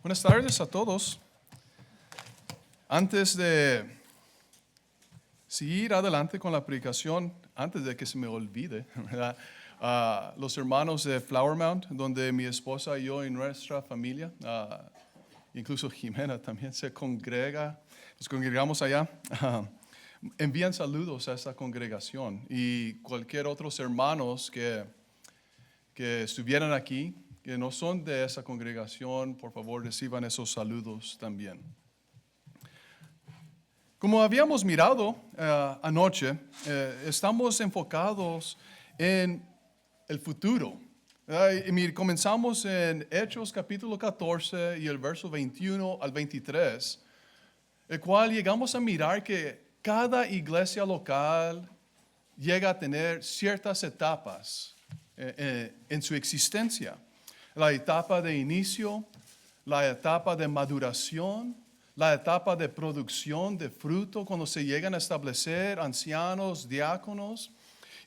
Buenas tardes a todos. Antes de seguir adelante con la predicación, antes de que se me olvide, ¿verdad? Los hermanos de Flower Mound, donde mi esposa y yo y nuestra familia, incluso Jimena también se congrega, nos congregamos allá, envían saludos a esta congregación y cualquier otros hermanos que estuvieran aquí, que no son de esa congregación, por favor reciban esos saludos también. Como habíamos mirado anoche, estamos enfocados en el futuro. Comenzamos en Hechos capítulo 14 y el verso 21 al 23, el cual llegamos a mirar que cada iglesia local llega a tener ciertas etapas en su existencia. La etapa de inicio, la etapa de maduración, la etapa de producción de fruto cuando se llegan a establecer ancianos, diáconos,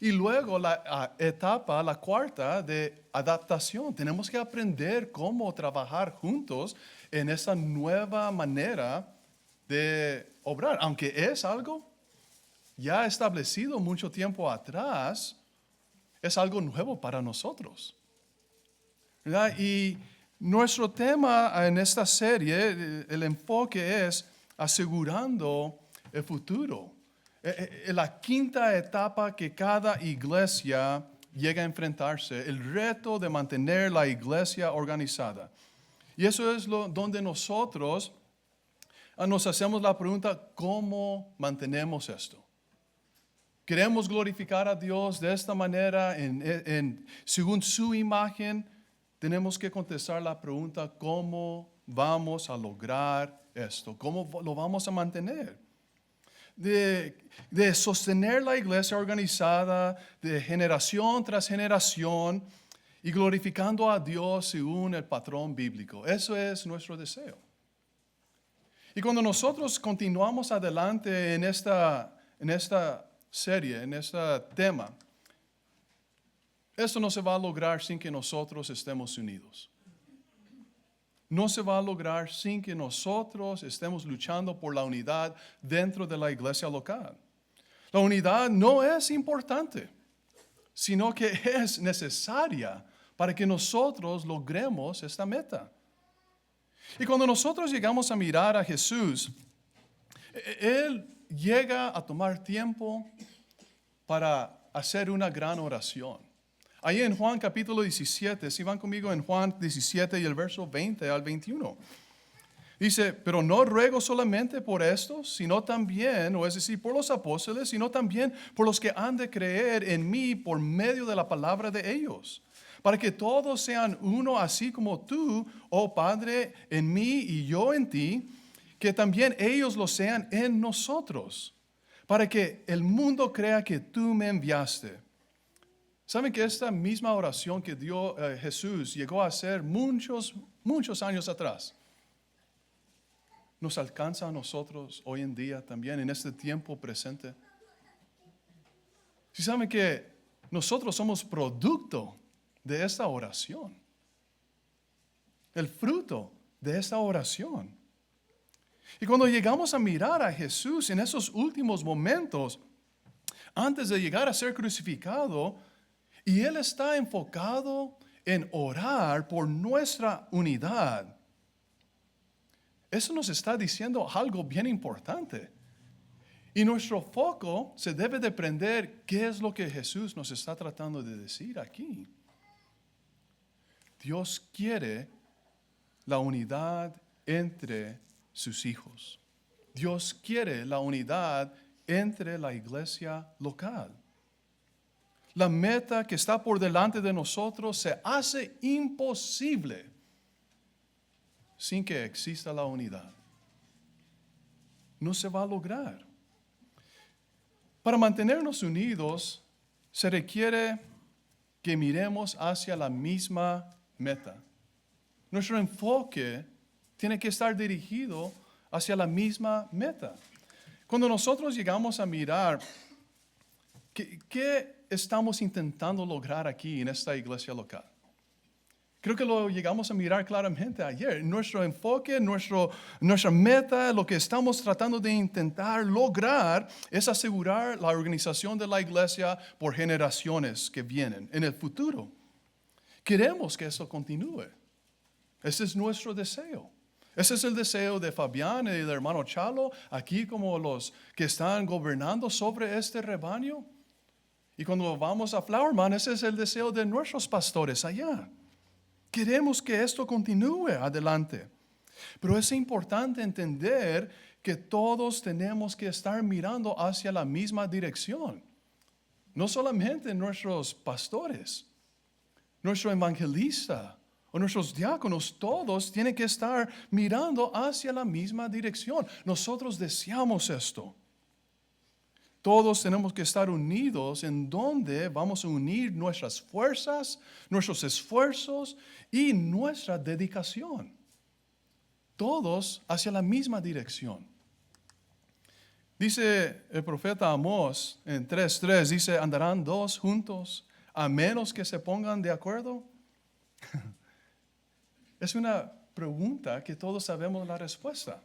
y luego la etapa, la cuarta, de adaptación. Tenemos que aprender cómo trabajar juntos en esa nueva manera de obrar, aunque es algo ya establecido mucho tiempo atrás, es algo nuevo para nosotros, ¿verdad? Y nuestro tema en esta serie, el enfoque es asegurando el futuro. La quinta etapa que cada iglesia llega a enfrentarse, el reto de mantener la iglesia organizada. Y eso es donde nosotros nos hacemos la pregunta, ¿cómo mantenemos esto? ¿Queremos glorificar a Dios de esta manera, según su imagen? Tenemos que contestar la pregunta, ¿cómo vamos a lograr esto? ¿Cómo lo vamos a mantener? De sostener la iglesia organizada de generación tras generación y glorificando a Dios según el patrón bíblico. Eso es nuestro deseo. Y cuando nosotros continuamos adelante en esta serie, en este tema, esto no se va a lograr sin que nosotros estemos unidos. No se va a lograr sin que nosotros estemos luchando por la unidad dentro de la iglesia local. La unidad no es importante, sino que es necesaria para que nosotros logremos esta meta. Y cuando nosotros llegamos a mirar a Jesús, Él llega a tomar tiempo para hacer una gran oración. Ahí en Juan capítulo 17, si van conmigo en Juan 17 y el verso 20 al 21. Dice, pero no ruego solamente por estos, sino también, o es decir, por los apóstoles, sino también por los que han de creer en mí por medio de la palabra de ellos, para que todos sean uno, así como tú, oh Padre, en mí y yo en ti, que también ellos lo sean en nosotros, para que el mundo crea que tú me enviaste. ¿Saben que esta misma oración que dio Jesús llegó a hacer muchos años atrás? Nos alcanza a nosotros hoy en día también, en este tiempo presente. Si saben que nosotros somos producto de esta oración, el fruto de esta oración. Y cuando llegamos a mirar a Jesús en esos últimos momentos, antes de llegar a ser crucificado, y Él está enfocado en orar por nuestra unidad, eso nos está diciendo algo bien importante. Y nuestro foco se debe de prender qué es lo que Jesús nos está tratando de decir aquí. Dios quiere la unidad entre sus hijos. Dios quiere la unidad entre la iglesia local. La meta que está por delante de nosotros se hace imposible sin que exista la unidad. No se va a lograr. Para mantenernos unidos se requiere que miremos hacia la misma meta. Nuestro enfoque tiene que estar dirigido hacia la misma meta. Cuando nosotros llegamos a mirar ¿qué estamos intentando lograr aquí en esta iglesia local? Creo que lo llegamos a mirar claramente ayer. Nuestro enfoque, nuestra meta, lo que estamos tratando de intentar lograr es asegurar la organización de la iglesia por generaciones que vienen en el futuro. Queremos que eso continúe. Ese es nuestro deseo. Ese es el deseo de Fabián y del hermano Chalo, aquí como los que están gobernando sobre este rebaño. Y cuando vamos a Flowerman, ese es el deseo de nuestros pastores allá. Queremos que esto continúe adelante. Pero es importante entender que todos tenemos que estar mirando hacia la misma dirección. No solamente nuestros pastores, nuestro evangelista o nuestros diáconos, todos tienen que estar mirando hacia la misma dirección. Nosotros deseamos esto. Todos tenemos que estar unidos en donde vamos a unir nuestras fuerzas, nuestros esfuerzos y nuestra dedicación. Todos hacia la misma dirección. Dice el profeta Amós en 3:3, dice, ¿andarán dos juntos a menos que se pongan de acuerdo? Es una pregunta que todos sabemos la respuesta.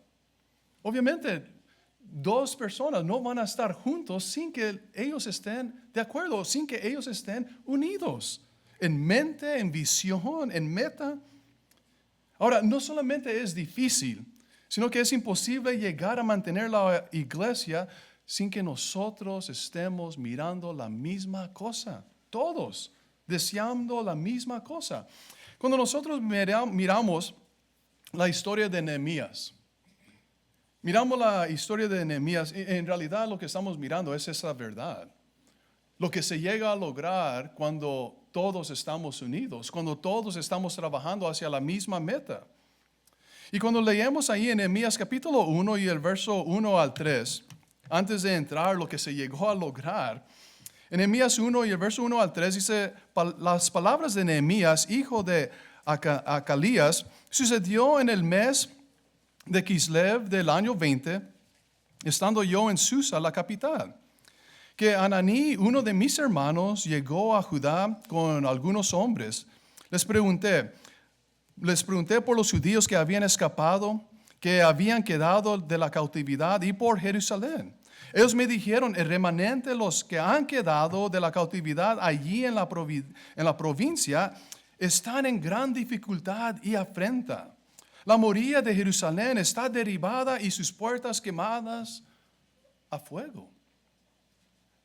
Obviamente, dos personas no van a estar juntos sin que ellos estén de acuerdo, sin que ellos estén unidos en mente, en visión, en meta. Ahora, no solamente es difícil, sino que es imposible llegar a mantener la iglesia sin que nosotros estemos mirando la misma cosa. Todos deseando la misma cosa. Cuando nosotros miramos la historia de Nehemías, miramos la historia de Nehemías, en realidad lo que estamos mirando es esa verdad. Lo que se llega a lograr cuando todos estamos unidos, cuando todos estamos trabajando hacia la misma meta. Y cuando leemos ahí en Nehemías capítulo 1 y el verso 1 al 3, antes de entrar lo que se llegó a lograr, en Nehemías 1 y el verso 1 al 3 dice, las palabras de Nehemías, hijo de Acalías, sucedió en el mes de Kislev del año 20, estando yo en Susa, la capital, que Ananí, uno de mis hermanos, llegó a Judá con algunos hombres. Les pregunté por los judíos que habían escapado, que habían quedado de la cautividad y por Jerusalén. Ellos me dijeron, el remanente, los que han quedado de la cautividad allí en la provincia, están en gran dificultad y afrenta. La muralla de Jerusalén está derribada y sus puertas quemadas a fuego.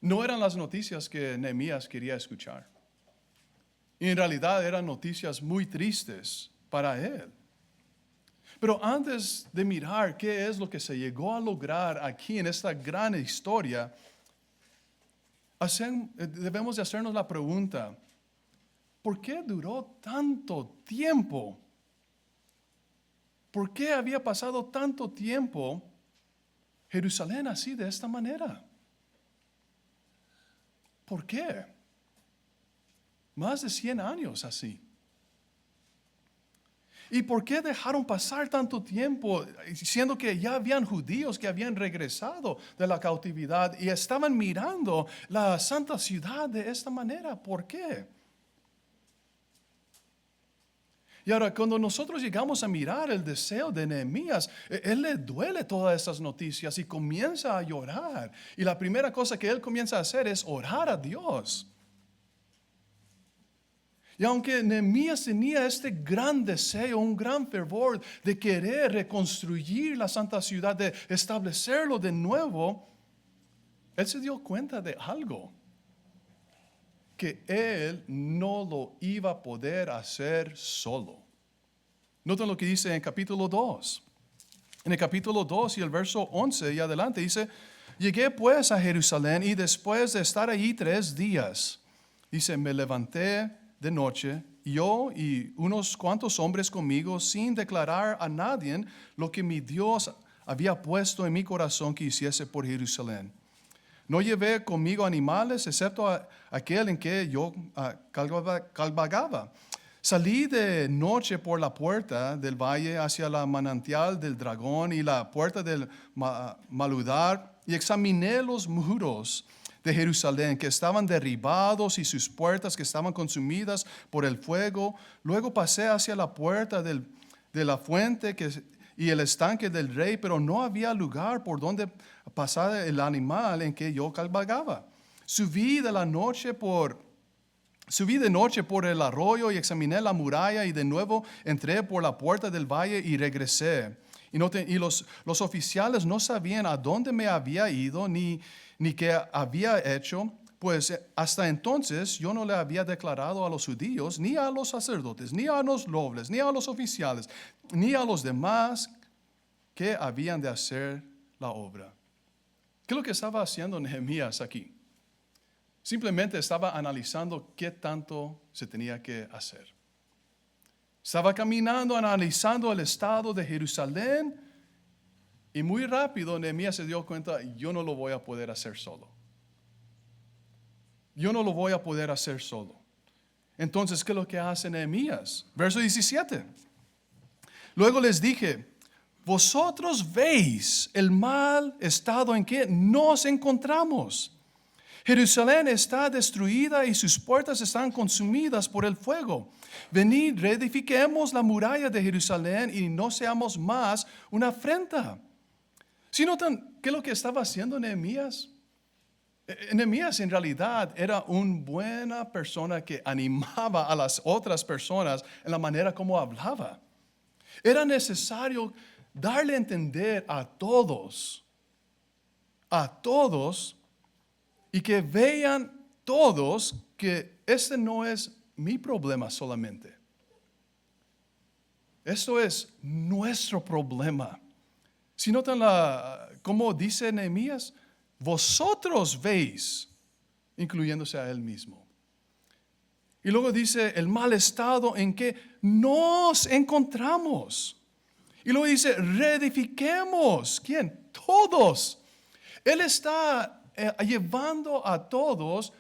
No eran las noticias que Nehemías quería escuchar. Y en realidad eran noticias muy tristes para él. Pero antes de mirar qué es lo que se llegó a lograr aquí en esta gran historia, debemos de hacernos la pregunta, ¿por qué duró tanto tiempo? ¿Por qué había pasado tanto tiempo Jerusalén así de esta manera? ¿Por qué? Más de 100 años así. ¿Y por qué dejaron pasar tanto tiempo, siendo que ya habían judíos que habían regresado de la cautividad y estaban mirando la santa ciudad de esta manera? ¿Por qué? Y ahora, cuando nosotros llegamos a mirar el deseo de Nehemías, él le duele todas estas noticias y comienza a llorar. Y la primera cosa que él comienza a hacer es orar a Dios. Y aunque Nehemías tenía este gran deseo, un gran fervor de querer reconstruir la santa ciudad, de establecerlo de nuevo, él se dio cuenta de algo, que él no lo iba a poder hacer solo. Noten lo que dice en capítulo 2. En el capítulo 2 y el verso 11 y adelante dice, llegué pues a Jerusalén y después de estar allí 3 días, dice, me levanté de noche, yo y unos cuantos hombres conmigo, sin declarar a nadie lo que mi Dios había puesto en mi corazón que hiciese por Jerusalén. No llevé conmigo animales, excepto aquel en que yo cabalgaba. Salí de noche por la puerta del valle hacia la manantial del dragón y la puerta del maludar y examiné los muros de Jerusalén, que estaban derribados y sus puertas que estaban consumidas por el fuego. Luego pasé hacia la puerta de la fuente y el estanque del rey, pero no había lugar por donde pasara el animal en que yo cabalgaba. Subí de noche por el arroyo y examiné la muralla y de nuevo entré por la puerta del valle y regresé. Y los oficiales no sabían a dónde me había ido ni qué había hecho, pues hasta entonces yo no le había declarado a los judíos, ni a los sacerdotes, ni a los nobles, ni a los oficiales, ni a los demás que habían de hacer la obra. ¿Qué es lo que estaba haciendo Nehemías aquí? Simplemente estaba analizando qué tanto se tenía que hacer. Estaba caminando, analizando el estado de Jerusalén y muy rápido Nehemías se dio cuenta, yo no lo voy a poder hacer solo. Yo no lo voy a poder hacer solo. Entonces, ¿qué es lo que hace Nehemías? Verso 17. Luego les dije, vosotros veis el mal estado en que nos encontramos. Jerusalén está destruida y sus puertas están consumidas por el fuego. Venid, reedifiquemos la muralla de Jerusalén y no seamos más una afrenta. ¿Sí notan qué es lo que estaba haciendo Nehemías? Nehemías en realidad era una buena persona que animaba a las otras personas en la manera como hablaba. Era necesario darle a entender a todos, y que vean todos que este no es mi problema solamente. Esto es nuestro problema. Si notan como dice Nehemías, vosotros veis, incluyéndose a él mismo. Y luego dice el mal estado en que nos encontramos. Y luego dice, reedifiquemos. ¿Quién? Todos. Él está llevando a todos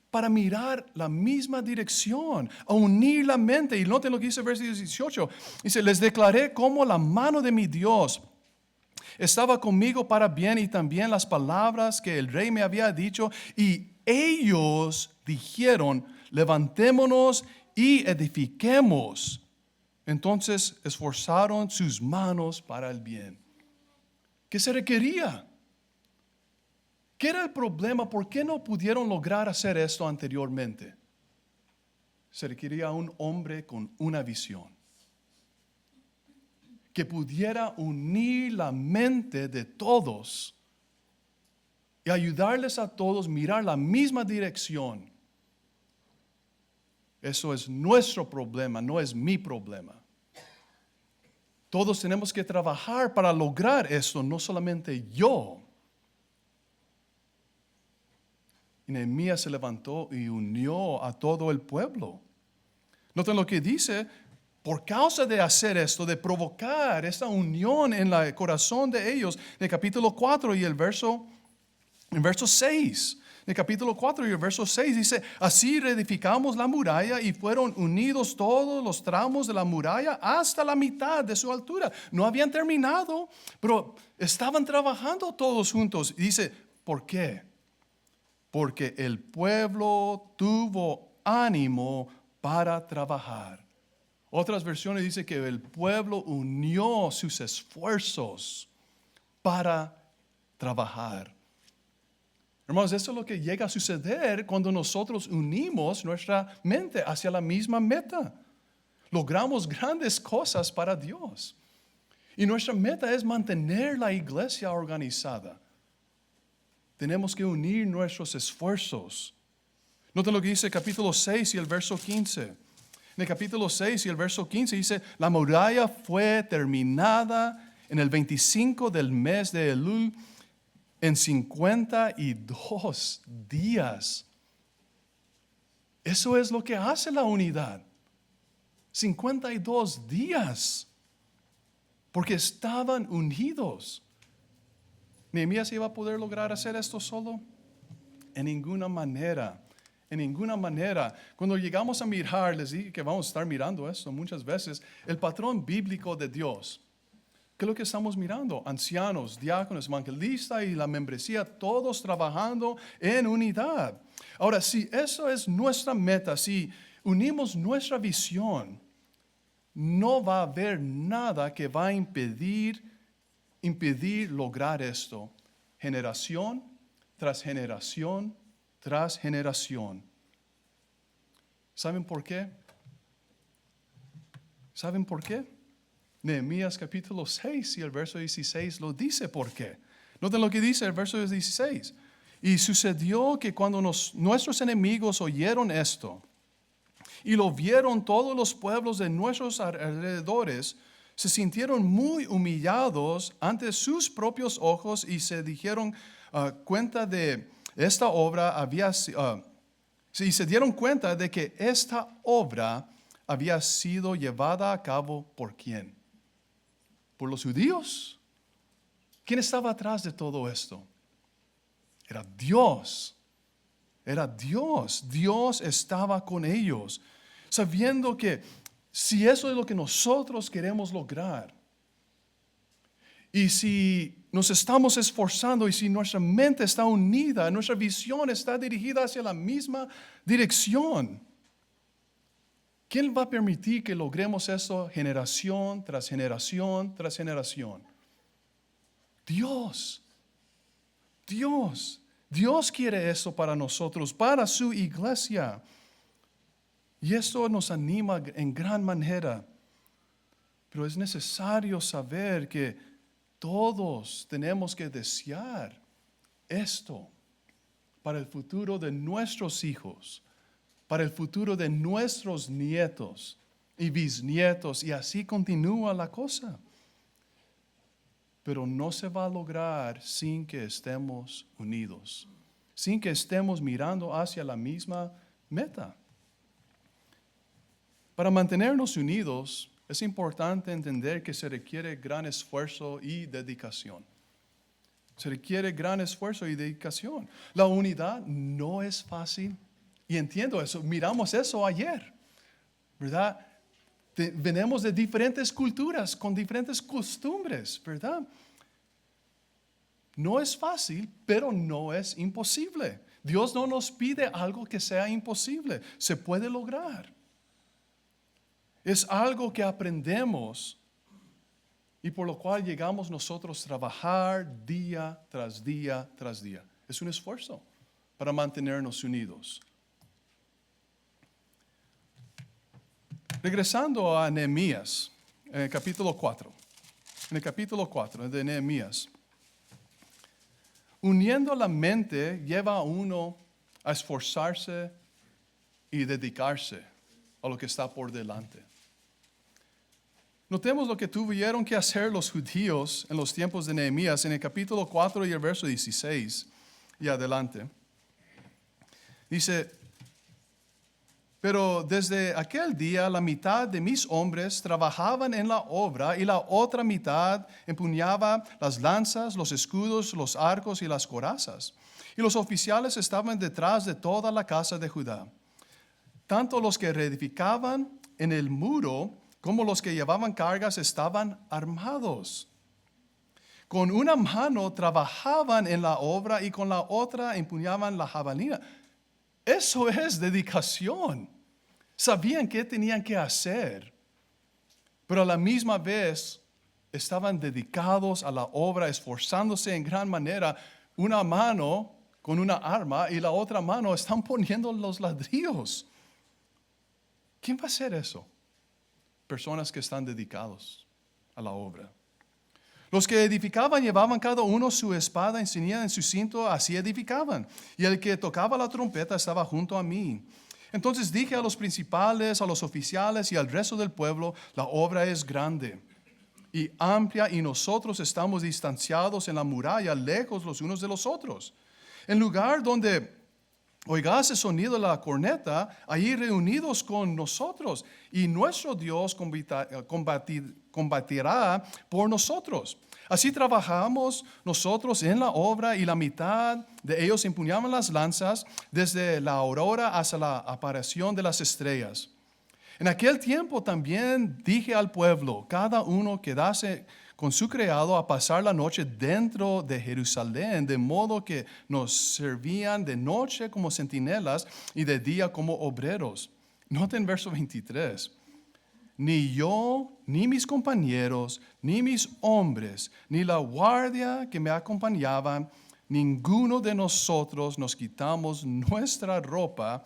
para mirar la misma dirección, a unir la mente. Y noten lo que dice el verso 18. Dice, les declaré cómo la mano de mi Dios estaba conmigo para bien y también las palabras que el rey me había dicho. Y ellos dijeron, levantémonos y edifiquemos. Entonces esforzaron sus manos para el bien. ¿Qué se requería? ¿Qué era el problema? ¿Por qué no pudieron lograr hacer esto anteriormente? Se requería un hombre con una visión, que pudiera unir la mente de todos y ayudarles a todos a mirar la misma dirección. Eso es nuestro problema, no es mi problema. Todos tenemos que trabajar para lograr esto, no solamente yo. Y Nehemías se levantó y unió a todo el pueblo. Noten lo que dice, por causa de hacer esto, de provocar esta unión en el corazón de ellos, en el capítulo 4 y el verso 6. En el capítulo 4 y el verso 6 dice, así reedificamos la muralla y fueron unidos todos los tramos de la muralla hasta la mitad de su altura. No habían terminado, pero estaban trabajando todos juntos. Y dice, ¿por qué? Porque el pueblo tuvo ánimo para trabajar. Otras versiones dicen que el pueblo unió sus esfuerzos para trabajar. Hermanos, eso es lo que llega a suceder cuando nosotros unimos nuestra mente hacia la misma meta. Logramos grandes cosas para Dios. Y nuestra meta es mantener la iglesia organizada. Tenemos que unir nuestros esfuerzos. Noten lo que dice el capítulo 6 y el verso 15. En el capítulo 6 y el verso 15 dice, la muralla fue terminada en el 25 del mes de Elul, en 52 días. Eso es lo que hace la unidad. 52 días. Porque estaban unidos. ¿Nehemías iba a poder lograr hacer esto solo? En ninguna manera. En ninguna manera. Cuando llegamos a mirar, les dije que vamos a estar mirando esto muchas veces, el patrón bíblico de Dios. ¿Qué es lo que estamos mirando? Ancianos, diáconos, evangelistas y la membresía, todos trabajando en unidad. Ahora, si eso es nuestra meta, si unimos nuestra visión, no va a haber nada que va a impedir lograr esto. Generación tras generación tras generación. ¿Saben por qué? ¿Saben por qué? Nehemías capítulo 6 y el verso 16 lo dice por qué. Noten lo que dice el verso 16. Y sucedió que cuando nuestros enemigos oyeron esto y lo vieron todos los pueblos de nuestros alrededores, se sintieron muy humillados ante sus propios ojos y se dieron cuenta de esta obra y se dieron cuenta de que esta obra había sido llevada a cabo ¿por quién? ¿Por los judíos? ¿Quién estaba atrás de todo esto? Era Dios. Era Dios. Dios estaba con ellos, sabiendo que si eso es lo que nosotros queremos lograr, y si nos estamos esforzando, y si nuestra mente está unida, nuestra visión está dirigida hacia la misma dirección, ¿quién va a permitir que logremos esto generación tras generación tras generación? Dios. Dios. Dios quiere eso para nosotros, para su iglesia. Y esto nos anima en gran manera. Pero es necesario saber que todos tenemos que desear esto para el futuro de nuestros hijos, para el futuro de nuestros nietos y bisnietos, y así continúa la cosa. Pero no se va a lograr sin que estemos unidos, sin que estemos mirando hacia la misma meta. Para mantenernos unidos, es importante entender que se requiere gran esfuerzo y dedicación. Se requiere gran esfuerzo y dedicación. La unidad no es fácil. Y entiendo eso, miramos eso ayer, ¿verdad? Venimos de diferentes culturas, con diferentes costumbres, ¿verdad? No es fácil, pero no es imposible. Dios no nos pide algo que sea imposible. Se puede lograr. Es algo que aprendemos y por lo cual llegamos nosotros a trabajar día tras día tras día. Es un esfuerzo para mantenernos unidos. Regresando a Nehemías, en el capítulo 4. En el capítulo 4 de Nehemías. Uniendo la mente lleva a uno a esforzarse y dedicarse a lo que está por delante. Notemos lo que tuvieron que hacer los judíos en los tiempos de Nehemías en el capítulo 4 y el verso 16 y adelante. Dice: pero desde aquel día la mitad de mis hombres trabajaban en la obra y la otra mitad empuñaba las lanzas, los escudos, los arcos y las corazas. Y los oficiales estaban detrás de toda la casa de Judá. Tanto los que reedificaban en el muro como los que llevaban cargas estaban armados. Con una mano trabajaban en la obra y con la otra empuñaban la jabalina. Eso es dedicación. Sabían qué tenían que hacer, pero a la misma vez estaban dedicados a la obra, esforzándose en gran manera. Una mano con una arma y la otra mano están poniendo los ladrillos. ¿Quién va a hacer eso? Personas que están dedicados a la obra. Los que edificaban llevaban cada uno su espada encinida en su cinto, así edificaban. Y el que tocaba la trompeta estaba junto a mí. Entonces dije a los principales, a los oficiales y al resto del pueblo: la obra es grande y amplia y nosotros estamos distanciados en la muralla, lejos los unos de los otros. En lugar donde oigase sonido de la corneta, allí reunidos con nosotros, y nuestro Dios combatirá por nosotros. Así trabajamos nosotros en la obra, y la mitad de ellos empuñaban las lanzas desde la aurora hasta la aparición de las estrellas. En aquel tiempo también dije al pueblo: cada uno quedase con su criado a pasar la noche dentro de Jerusalén, de modo que nos servían de noche como centinelas y de día como obreros. Noten verso 23. Ni yo, ni mis compañeros, ni mis hombres, ni la guardia que me acompañaban, ninguno de nosotros nos quitamos nuestra ropa,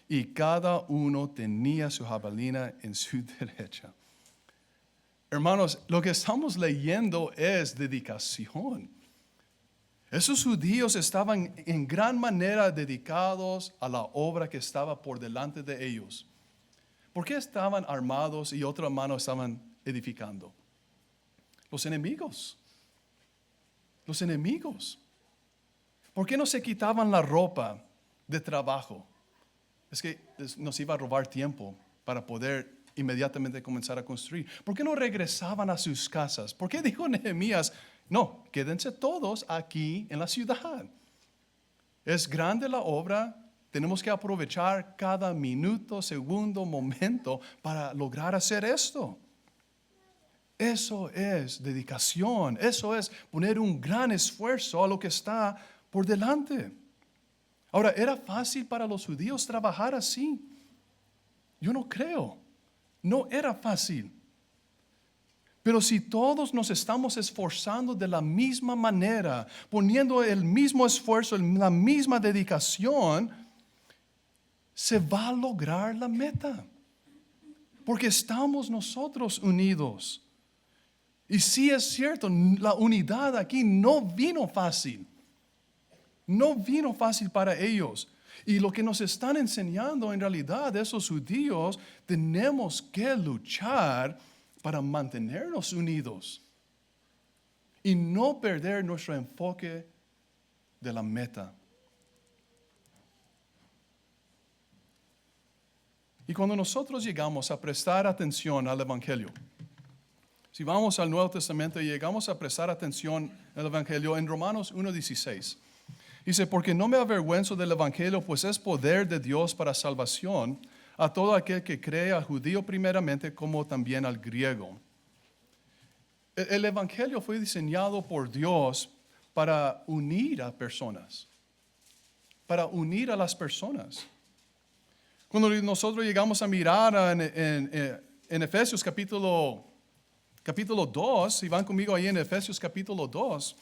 y cada uno tenía su jabalina en su derecha. Hermanos, lo que estamos leyendo es dedicación. Esos judíos estaban en gran manera dedicados a la obra que estaba por delante de ellos. ¿Por qué estaban armados y otra mano estaban edificando? Los enemigos. Los enemigos. ¿Por qué no se quitaban la ropa de trabajo? Es que nos iba a robar tiempo para poder inmediatamente comenzar a construir. ¿Por qué no regresaban a sus casas? ¿Por qué dijo Nehemías, no, quédense todos aquí en la ciudad? Es grande la obra, tenemos que aprovechar cada minuto, segundo, momento para lograr hacer esto. Eso es dedicación, eso es poner un gran esfuerzo a lo que está por delante. Ahora, ¿era fácil para los judíos trabajar así? Yo no creo. No era fácil. Pero si todos nos estamos esforzando de la misma manera, poniendo el mismo esfuerzo, la misma dedicación, se va a lograr la meta. Porque estamos nosotros unidos. Y sí es cierto, la unidad aquí no vino fácil. No vino fácil para ellos. Y lo que nos están enseñando en realidad esos judíos, tenemos que luchar para mantenernos unidos y no perder nuestro enfoque de la meta. Y cuando nosotros llegamos a prestar atención al Evangelio, si vamos al Nuevo Testamento y llegamos a prestar atención al Evangelio en Romanos 1:16, dice, porque no me avergüenzo del Evangelio, pues es poder de Dios para salvación a todo aquel que cree, al judío primeramente, como también al griego. El Evangelio fue diseñado por Dios para unir a personas, para unir a las personas. Cuando nosotros llegamos a mirar en Efesios capítulo 2, si van conmigo ahí en Efesios capítulo 2,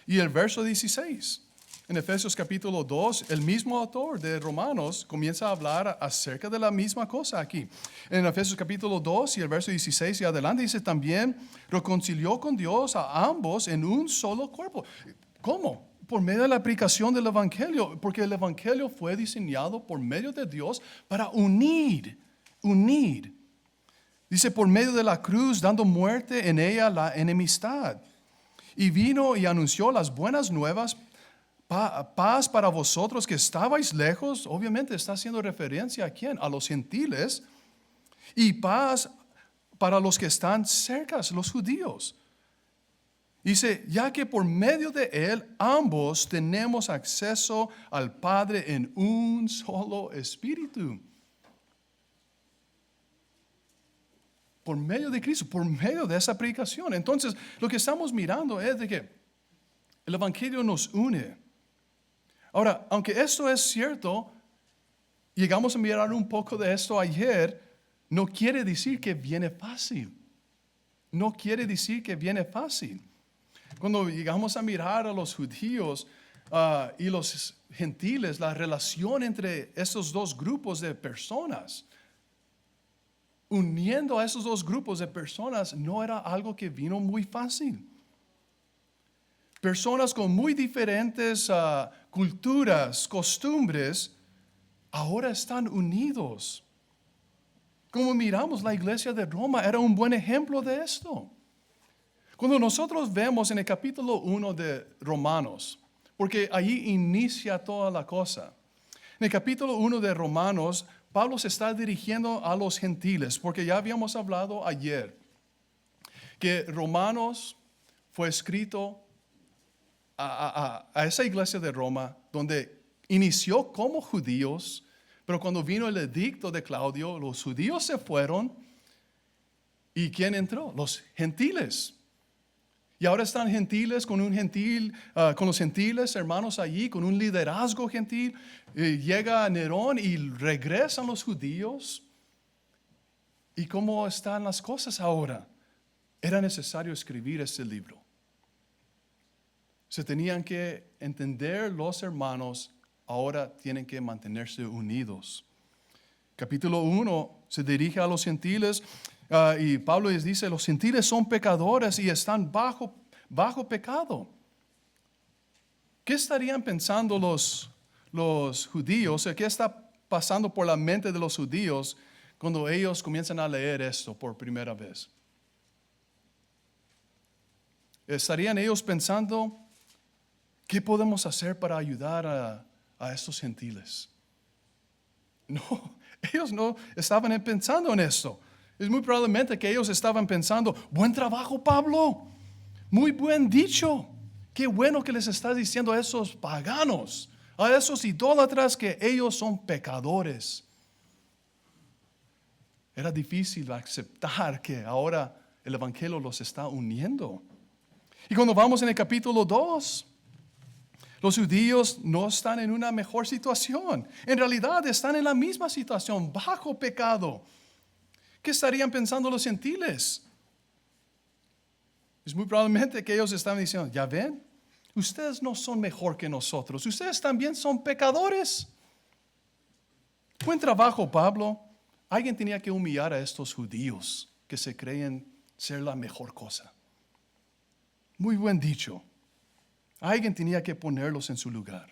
y el verso 16. En Efesios capítulo 2, el mismo autor de Romanos comienza a hablar acerca de la misma cosa aquí. En Efesios capítulo 2 y el verso 16 y adelante dice también, reconcilió con Dios a ambos en un solo cuerpo. ¿Cómo? Por medio de la aplicación del Evangelio, porque el Evangelio fue diseñado por medio de Dios para unir. Dice, por medio de la cruz, dando muerte en ella la enemistad. Y vino y anunció las buenas nuevas, paz para vosotros que estabais lejos. Obviamente está haciendo referencia a quién, a los gentiles, y paz para los que están cerca, los judíos. Dice, ya que por medio de él ambos tenemos acceso al Padre en un solo espíritu. Por medio de Cristo, por medio de esa predicación. Entonces, lo que estamos mirando es de que el Evangelio nos une. Ahora, aunque esto es cierto, llegamos a mirar un poco de esto ayer, no quiere decir que viene fácil. No quiere decir que viene fácil. Cuando llegamos a mirar a los judíos y los gentiles, la relación entre estos dos grupos de personas, uniendo a esos dos grupos de personas, no era algo que vino muy fácil. Personas con muy diferentes culturas, costumbres, ahora están unidos. Como miramos, la iglesia de Roma era un buen ejemplo de esto. Cuando nosotros vemos en el capítulo 1 de Romanos, porque ahí inicia toda la cosa. En el capítulo 1 de Romanos, Pablo se está dirigiendo a los gentiles, porque ya habíamos hablado ayer que Romanos fue escrito a esa iglesia de Roma, donde inició como judíos, pero cuando vino el edicto de Claudio, los judíos se fueron, ¿y quién entró? Los gentiles. Y ahora están gentiles con con los gentiles hermanos allí, con un liderazgo gentil. Llega Nerón y regresan los judíos. ¿Y cómo están las cosas ahora? Era necesario escribir este libro. Se tenían que entender los hermanos, ahora tienen que mantenerse unidos. Capítulo 1 se dirige a los gentiles y Pablo les dice, los gentiles son pecadores y están bajo pecado. ¿Qué estarían pensando los judíos? ¿Qué está pasando por la mente de los judíos cuando ellos comienzan a leer esto por primera vez? ¿Estarían ellos pensando, qué podemos hacer para ayudar a estos gentiles? No, ellos no estaban pensando en esto. Es muy probablemente que ellos estaban pensando, buen trabajo, Pablo, muy buen dicho. Qué bueno que les estás diciendo a esos paganos, a esos idólatras, que ellos son pecadores. Era difícil aceptar que ahora el evangelio los está uniendo. Y cuando vamos en el capítulo 2, los judíos no están en una mejor situación. En realidad están en la misma situación, bajo pecado. ¿Qué estarían pensando los gentiles? Es muy probablemente que ellos estaban diciendo, ya ven, ustedes no son mejor que nosotros, ustedes también son pecadores. Buen trabajo, Pablo. Alguien tenía que humillar a estos judíos que se creen ser la mejor cosa. Muy buen dicho. Alguien tenía que ponerlos en su lugar.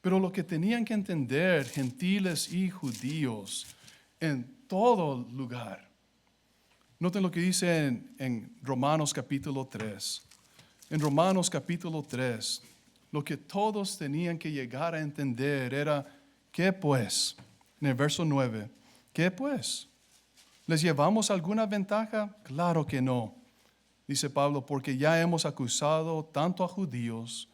Pero lo que tenían que entender gentiles y judíos en todo lugar. Noten lo que dice en Romanos capítulo 3. En Romanos capítulo 3, lo que todos tenían que llegar a entender era, ¿qué pues? En el verso 9, ¿qué pues? ¿Les llevamos alguna ventaja? Claro que no. Dice Pablo, porque ya hemos acusado tanto a judíos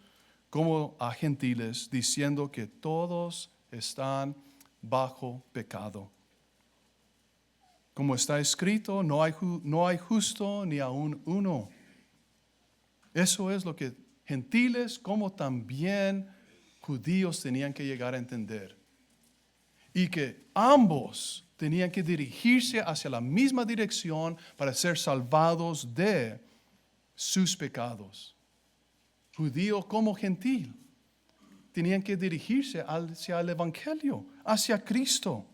como a gentiles, diciendo que todos están bajo pecado. Como está escrito, no hay justo ni aun uno. Eso es lo que gentiles como también judíos tenían que llegar a entender. Y que ambos tenían que dirigirse hacia la misma dirección para ser salvados de sus pecados. Judío como gentil tenían que dirigirse hacia el Evangelio, hacia Cristo.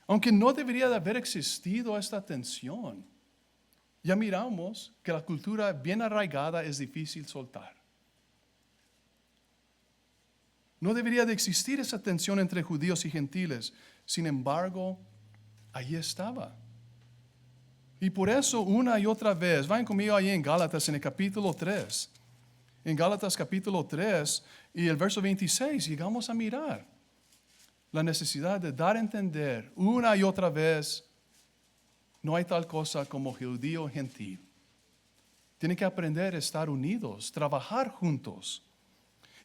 Aunque no debería de haber existido esta tensión, ya miramos que la cultura bien arraigada es difícil soltar. No debería de existir esa tensión entre judíos y gentiles. Sin embargo, ahí estaba. Y por eso una y otra vez, vayan conmigo ahí en Gálatas en el capítulo 3. En Gálatas capítulo 3 y el verso 26 llegamos a mirar la necesidad de dar a entender una y otra vez, no hay tal cosa como judío o gentil. Tienen que aprender a estar unidos, trabajar juntos.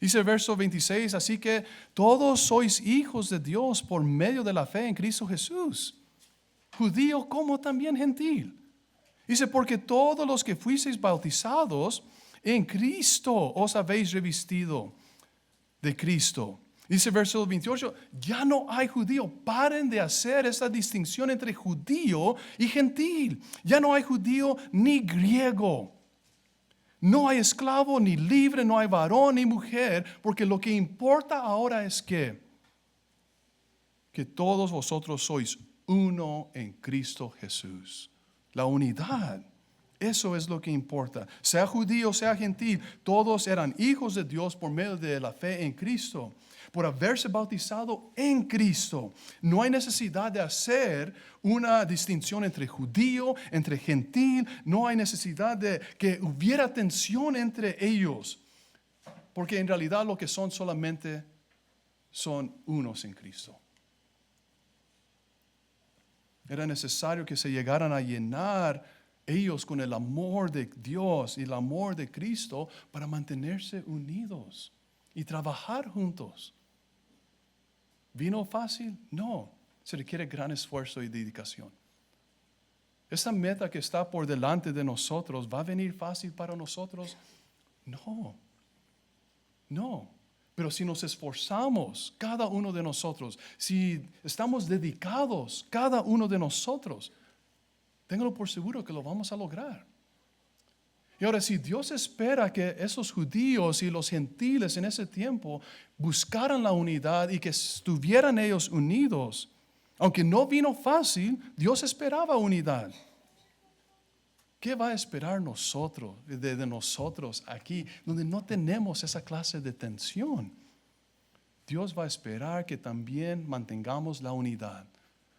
Dice el verso 26, así que todos sois hijos de Dios por medio de la fe en Cristo Jesús, judío como también gentil. Dice, porque todos los que fuisteis bautizados en Cristo os habéis revestido de Cristo. Dice el verso 28, ya no hay judío. Paren de hacer esa distinción entre judío y gentil. Ya no hay judío ni griego. No hay esclavo ni libre, no hay varón ni mujer, porque lo que importa ahora es que todos vosotros sois uno en Cristo Jesús. La unidad, eso es lo que importa. Sea judío, sea gentil, todos eran hijos de Dios por medio de la fe en Cristo. Por haberse bautizado en Cristo. No hay necesidad de hacer una distinción entre judío, entre gentil. No hay necesidad de que hubiera tensión entre ellos. Porque en realidad lo que son solamente son unos en Cristo. Era necesario que se llegaran a llenar ellos con el amor de Dios y el amor de Cristo para mantenerse unidos y trabajar juntos. ¿Vino fácil? No, se requiere gran esfuerzo y dedicación. esta meta que está por delante de nosotros, ¿va a venir fácil para nosotros? No, no. Pero si nos esforzamos, cada uno de nosotros, si estamos dedicados, cada uno de nosotros, téngalo por seguro que lo vamos a lograr. Y ahora, si Dios espera que esos judíos y los gentiles en ese tiempo buscaran la unidad y que estuvieran ellos unidos, aunque no vino fácil, Dios esperaba unidad. ¿Qué va a esperar de nosotros aquí, donde no tenemos esa clase de tensión? Dios va a esperar que también mantengamos la unidad,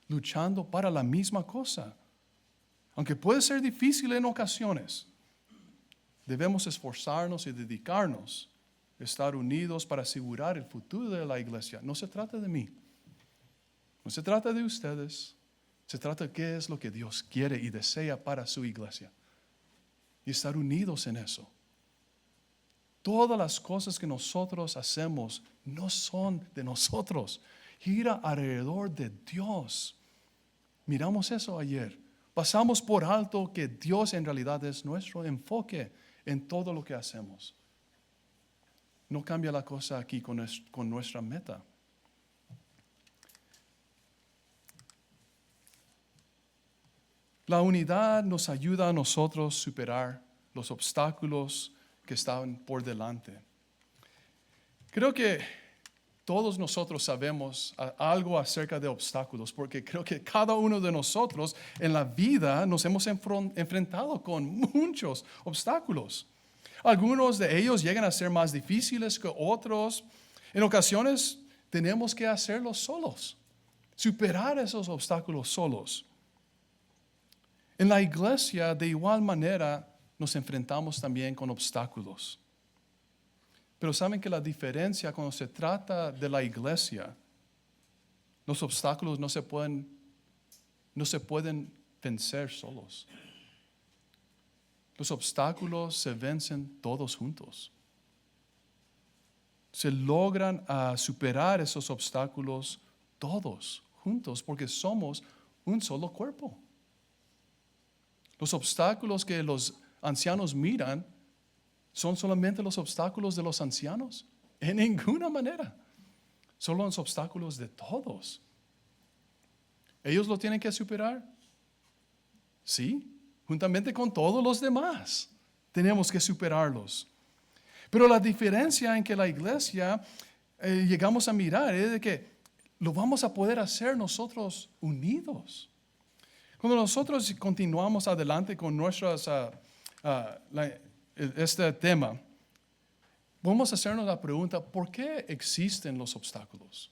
luchando para la misma cosa. Aunque puede ser difícil en ocasiones, debemos esforzarnos y dedicarnos a estar unidos para asegurar el futuro de la iglesia. No se trata de mí, no se trata de ustedes. Se trata de qué es lo que Dios quiere y desea para su iglesia. Y estar unidos en eso. Todas las cosas que nosotros hacemos no son de nosotros. Gira alrededor de Dios. Miramos eso ayer. Pasamos por alto que Dios en realidad es nuestro enfoque en todo lo que hacemos. No cambia la cosa aquí con nuestra meta. La unidad nos ayuda a nosotros a superar los obstáculos que estaban por delante. Creo que todos nosotros sabemos algo acerca de obstáculos, porque creo que cada uno de nosotros en la vida nos hemos enfrentado con muchos obstáculos. Algunos de ellos llegan a ser más difíciles que otros. En ocasiones tenemos que hacerlo solos, superar esos obstáculos solos. En la iglesia, de igual manera, nos enfrentamos también con obstáculos. Pero saben que la diferencia cuando se trata de la iglesia, los obstáculos no se pueden vencer solos. Los obstáculos se vencen todos juntos. Se logran superar esos obstáculos todos juntos porque somos un solo cuerpo. Los obstáculos que los ancianos miran son solamente los obstáculos de los ancianos. En ninguna manera. Son los obstáculos de todos. ¿Ellos lo tienen que superar? Sí, juntamente con todos los demás. Tenemos que superarlos. Pero la diferencia en que la iglesia llegamos a mirar es de que lo vamos a poder hacer nosotros unidos. Cuando nosotros continuamos adelante con este tema, vamos a hacernos la pregunta, ¿por qué existen los obstáculos?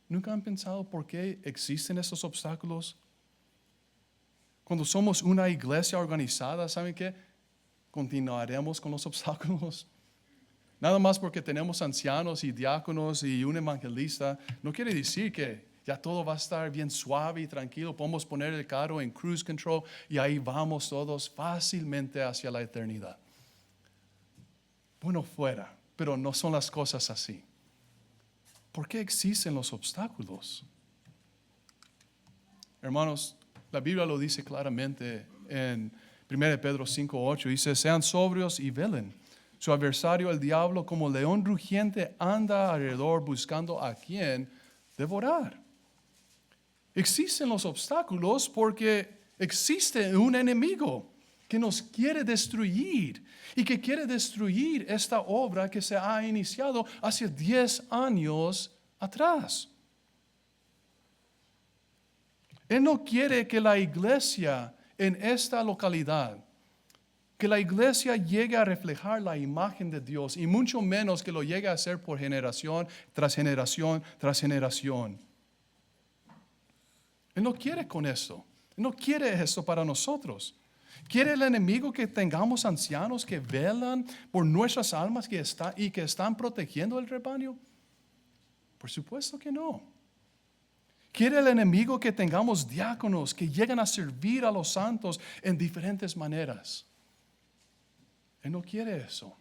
¿Nunca han pensado por qué existen esos obstáculos? Cuando somos una iglesia organizada, ¿saben qué? Continuaremos con los obstáculos. Nada más porque tenemos ancianos y diáconos y un evangelista, no quiere decir que ya todo va a estar bien suave y tranquilo. Podemos poner el carro en cruise control y ahí vamos todos fácilmente hacia la eternidad. Bueno, fuera, pero no son las cosas así. ¿Por qué existen los obstáculos? Hermanos, la Biblia lo dice claramente en 1 Pedro 5:8. Dice, sean sobrios y velen. Su adversario, el diablo, como león rugiente, anda alrededor buscando a quien devorar. Existen los obstáculos porque existe un enemigo que nos quiere destruir y que quiere destruir esta obra que se ha iniciado hace 10 años atrás. Él no quiere que la iglesia en esta localidad, que la iglesia llegue a reflejar la imagen de Dios y mucho menos que lo llegue a hacer por generación tras generación tras generación. Él no quiere con eso. Él no quiere eso para nosotros. ¿Quiere el enemigo que tengamos ancianos que velan por nuestras almas que están protegiendo el rebaño? Por supuesto que no. ¿Quiere el enemigo que tengamos diáconos que lleguen a servir a los santos en diferentes maneras? Él no quiere eso.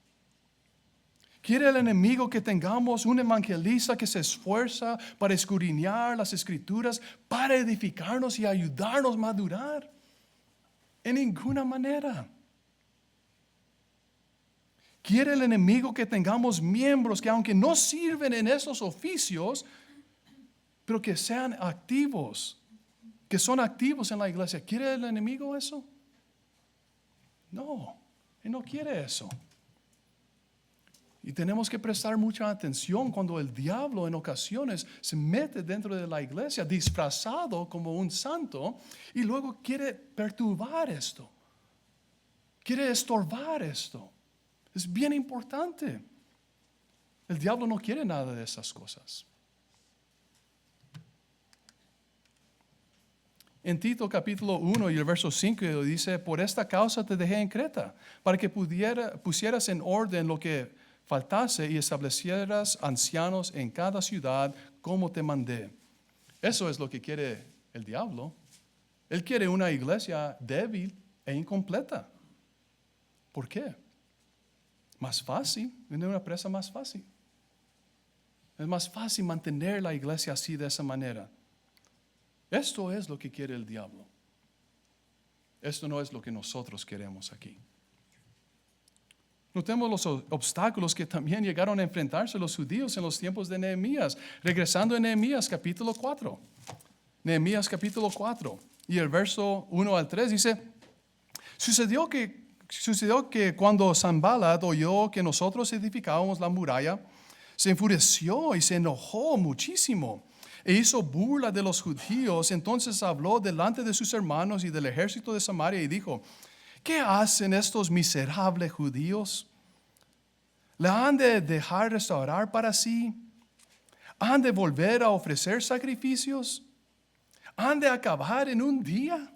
Quiere el enemigo que tengamos un evangelista que se esfuerza para escudriñar las escrituras, para edificarnos y ayudarnos a madurar. En ninguna manera. Quiere el enemigo que tengamos miembros que aunque no sirven en esos oficios, pero que sean activos, que son activos en la iglesia. ¿Quiere el enemigo eso? No, él no quiere eso. Y tenemos que prestar mucha atención cuando el diablo en ocasiones se mete dentro de la iglesia disfrazado como un santo y luego quiere perturbar esto. Quiere estorbar esto. Es bien importante. El diablo no quiere nada de esas cosas. En Tito capítulo 1 y el verso 5 dice, por esta causa te dejé en Creta, para que pusieras en orden lo que faltase y establecieras ancianos en cada ciudad como te mandé. Eso es lo que quiere el diablo. Él quiere una iglesia débil e incompleta. ¿Por qué? Más fácil, vender una presa más fácil. Es más fácil mantener la iglesia así de esa manera. Esto es lo que quiere el diablo. Esto no es lo que nosotros queremos aquí. Notemos los obstáculos que también llegaron a enfrentarse los judíos en los tiempos de Nehemías. Regresando a Nehemías capítulo 4. Nehemías capítulo 4 y el verso 1 al 3 dice, Sucedió que cuando Sanballat oyó que nosotros edificábamos la muralla, se enfureció y se enojó muchísimo e hizo burla de los judíos. Entonces habló delante de sus hermanos y del ejército de Samaria y dijo, ¿qué hacen estos miserables judíos? ¿La han de dejar restaurar para sí? ¿Han de volver a ofrecer sacrificios? ¿Han de acabar en un día?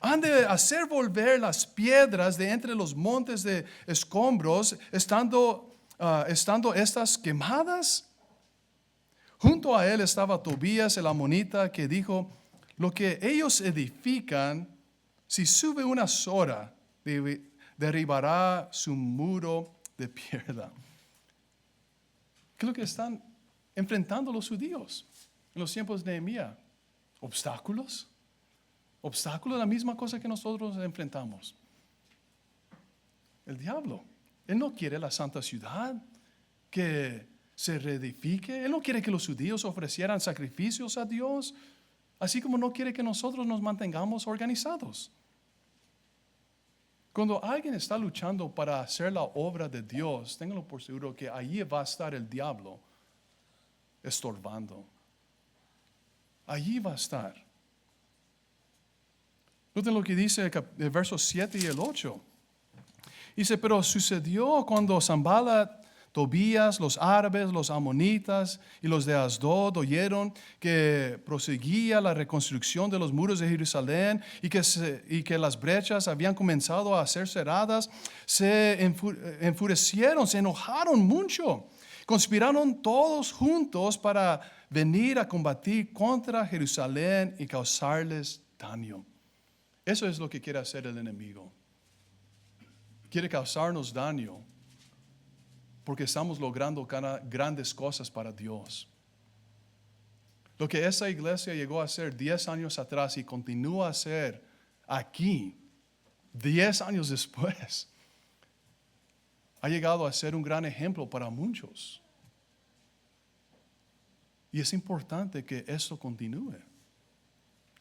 ¿Han de hacer volver las piedras de entre los montes de escombros, estando estas quemadas? Junto a él estaba Tobías el amonita, que dijo, lo que ellos edifican, si sube una sora, derribará su muro de piedra. ¿Qué es lo que están enfrentando los judíos en los tiempos de Nehemías? ¿Obstáculos? Obstáculos, la misma cosa que nosotros enfrentamos. El diablo. Él no quiere la santa ciudad que se reedifique. Él no quiere que los judíos ofrecieran sacrificios a Dios, así como no quiere que nosotros nos mantengamos organizados. Cuando alguien está luchando para hacer la obra de Dios, ténganlo por seguro que allí va a estar el diablo estorbando. Allí va a estar. Noten lo que dice el verso 7 y el 8. Dice, pero sucedió cuando Sanballat, Tobías, los árabes, los amonitas y los de Asdod oyeron que proseguía la reconstrucción de los muros de Jerusalén y que las brechas habían comenzado a ser cerradas, se enfurecieron, se enojaron mucho. Conspiraron todos juntos para venir a combatir contra Jerusalén y causarles daño. Eso es lo que quiere hacer el enemigo. Quiere causarnos daño porque estamos logrando grandes cosas para Dios. Lo que esa iglesia llegó a hacer 10 años atrás y continúa a hacer aquí, 10 años después, ha llegado a ser un gran ejemplo para muchos. Y es importante que esto continúe.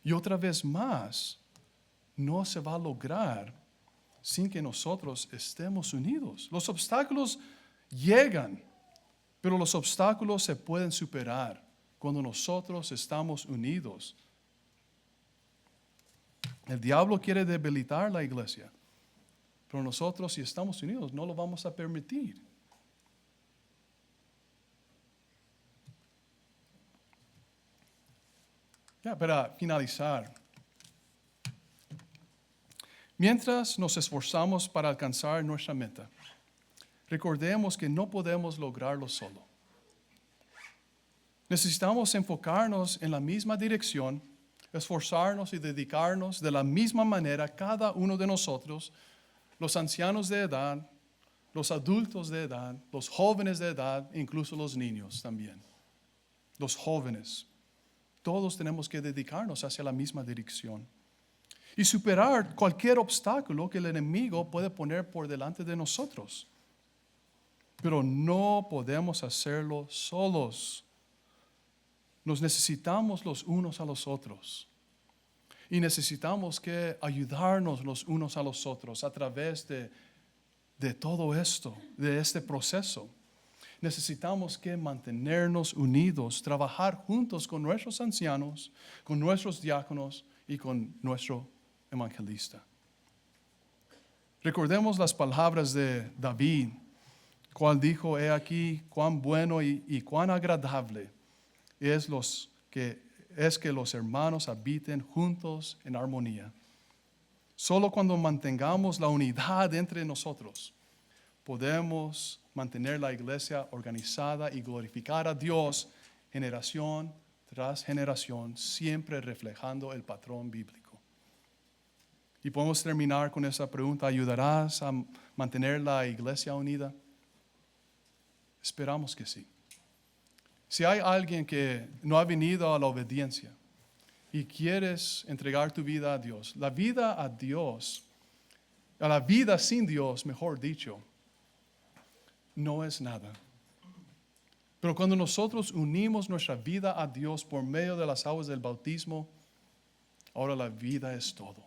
Y otra vez más, no se va a lograr sin que nosotros estemos unidos. Los obstáculos llegan, pero los obstáculos se pueden superar cuando nosotros estamos unidos. El diablo quiere debilitar la iglesia, pero nosotros, si estamos unidos, no lo vamos a permitir. Ya, para finalizar, mientras nos esforzamos para alcanzar nuestra meta, recordemos que no podemos lograrlo solo. Necesitamos enfocarnos en la misma dirección, esforzarnos y dedicarnos de la misma manera cada uno de nosotros, los ancianos de edad, los adultos de edad, los jóvenes de edad, incluso los niños también. Los jóvenes. Todos tenemos que dedicarnos hacia la misma dirección y superar cualquier obstáculo que el enemigo puede poner por delante de nosotros. Pero no podemos hacerlo solos. Nos necesitamos los unos a los otros. Y necesitamos que ayudarnos los unos a los otros a través de todo esto, de este proceso. Necesitamos que mantenernos unidos, trabajar juntos con nuestros ancianos, con nuestros diáconos y con nuestro evangelista. Recordemos las palabras de David, cual dijo: he aquí cuán bueno y cuán agradable es que los hermanos habiten juntos en armonía. Solo cuando mantengamos la unidad entre nosotros, podemos mantener la iglesia organizada y glorificar a Dios generación tras generación, siempre reflejando el patrón bíblico. Y podemos terminar con esa pregunta: ¿ayudarás a mantener la iglesia unida? Esperamos que sí. Si hay alguien que no ha venido a la obediencia y quieres entregar tu vida a Dios, la vida a Dios, a la vida sin Dios, mejor dicho, no es nada. Pero cuando nosotros unimos nuestra vida a Dios por medio de las aguas del bautismo, ahora la vida es todo.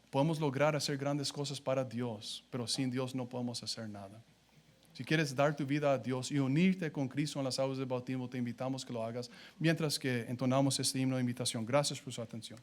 Podemos lograr hacer grandes cosas para Dios, pero sin Dios no podemos hacer nada. Si quieres dar tu vida a Dios y unirte con Cristo en las aguas del bautismo, te invitamos que lo hagas mientras que entonamos este himno de invitación. Gracias por su atención.